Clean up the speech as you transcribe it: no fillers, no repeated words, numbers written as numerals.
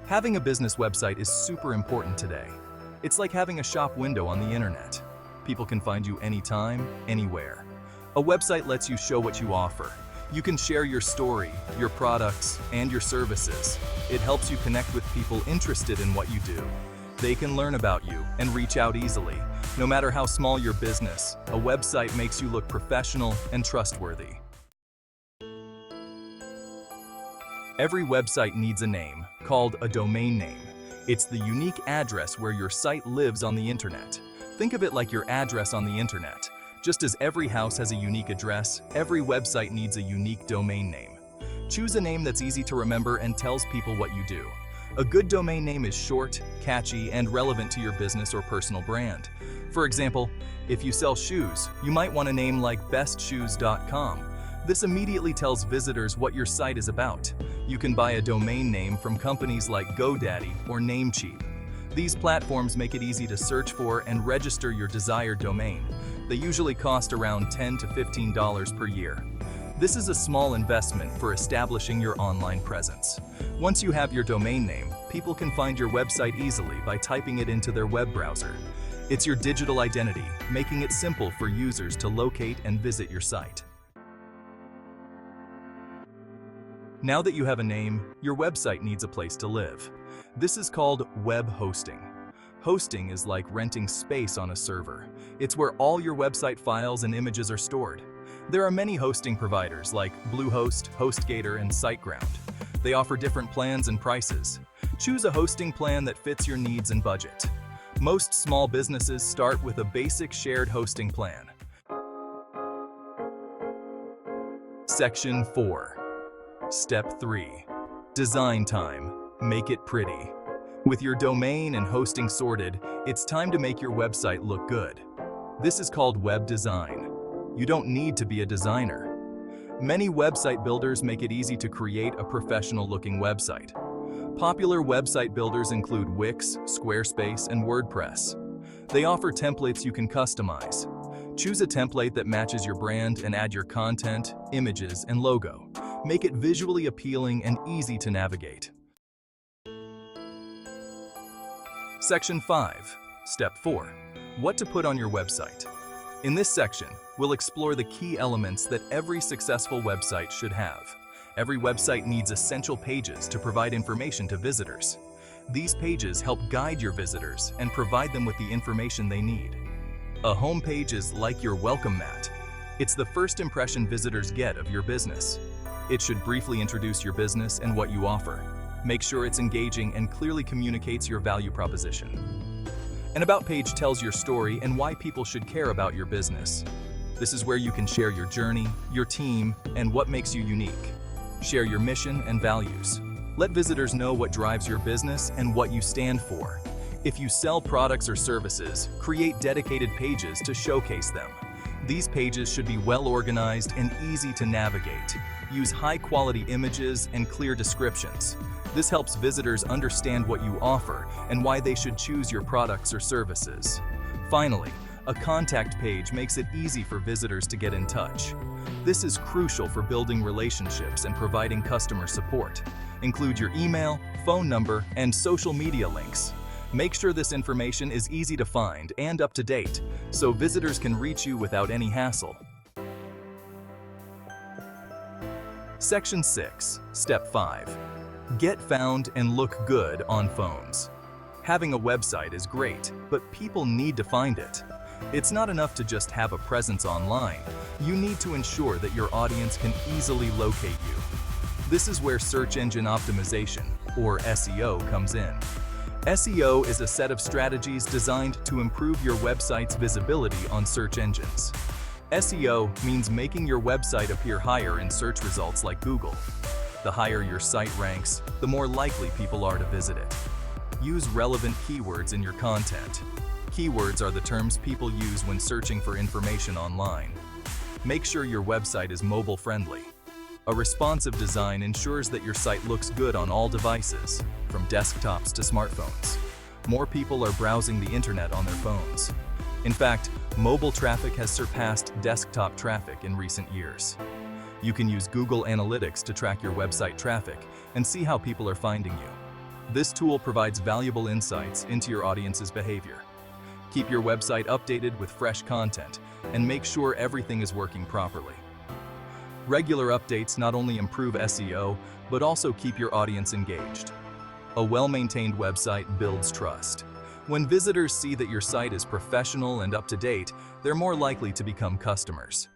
Having a business website is super important today. It's like having a shop window on the internet. People can find you anytime, anywhere. A website lets you show what you offer. You can share your story, your products, and your services. It helps you connect with people interested in what you do. They can learn about you and reach out easily. No matter how small your business, a website makes you look professional and trustworthy. Every website needs a name, called a domain name. It's the unique address where your site lives on the internet. Think of it like your address on the internet. Just as every house has a unique address, every website needs a unique domain name. Choose a name that's easy to remember and tells people what you do. A good domain name is short, catchy, and relevant to your business or personal brand. For example, if you sell shoes, you might want a name like bestshoes.com. This immediately tells visitors what your site is about. You can buy a domain name from companies like GoDaddy or Namecheap. These platforms make it easy to search for and register your desired domain. They usually cost around $10 to $15 per year. This is a small investment for establishing your online presence. Once you have your domain name, people can find your website easily by typing it into their web browser. It's your digital identity, making it simple for users to locate and visit your site. Now that you have a name, your website needs a place to live. This is called web hosting. Hosting is like renting space on a server. It's where all your website files and images are stored. There are many hosting providers like Bluehost, HostGator, and SiteGround. They offer different plans and prices. Choose a hosting plan that fits your needs and budget. Most small businesses start with a basic shared hosting plan. Section 4. Step 3. Design time. Make it pretty. With your domain and hosting sorted, it's time to make your website look good. This is called web design. You don't need to be a designer. Many website builders make it easy to create a professional-looking website. Popular website builders include Wix, Squarespace, and WordPress. They offer templates you can customize. Choose a template that matches your brand and add your content, images, and logo. Make it visually appealing and easy to navigate. Section 5. Step 4. What to put on your website. In this section, we'll explore the key elements that every successful website should have. Every website needs essential pages to provide information to visitors. These pages help guide your visitors and provide them with the information they need. A homepage is like your welcome mat. It's the first impression visitors get of your business. It should briefly introduce your business and what you offer. Make sure it's engaging and clearly communicates your value proposition. An About page tells your story and why people should care about your business. This is where you can share your journey, your team, and what makes you unique. Share your mission and values. Let visitors know what drives your business and what you stand for. If you sell products or services, create dedicated pages to showcase them. These pages should be well organized and easy to navigate. Use high-quality images and clear descriptions. This helps visitors understand what you offer and why they should choose your products or services. Finally, a contact page makes it easy for visitors to get in touch. This is crucial for building relationships and providing customer support. Include your email, phone number, and social media links. Make sure this information is easy to find and up to date, so visitors can reach you without any hassle. Section 6. Step 5. Get found and look good on phones. Having a website is great, but people need to find it. It's not enough to just have a presence online. You need to ensure that your audience can easily locate you. This is where search engine optimization, or SEO, comes in. SEO is a set of strategies designed to improve your website's visibility on search engines. SEO means making your website appear higher in search results like Google. The higher your site ranks, the more likely people are to visit it. Use relevant keywords in your content. Keywords are the terms people use when searching for information online. Make sure your website is mobile-friendly. A responsive design ensures that your site looks good on all devices, from desktops to smartphones. More people are browsing the internet on their phones. In fact, mobile traffic has surpassed desktop traffic in recent years. You can use Google Analytics to track your website traffic and see how people are finding you. This tool provides valuable insights into your audience's behavior. Keep your website updated with fresh content and make sure everything is working properly. Regular updates not only improve SEO, but also keep your audience engaged. A well-maintained website builds trust. When visitors see that your site is professional and up to date, they're more likely to become customers.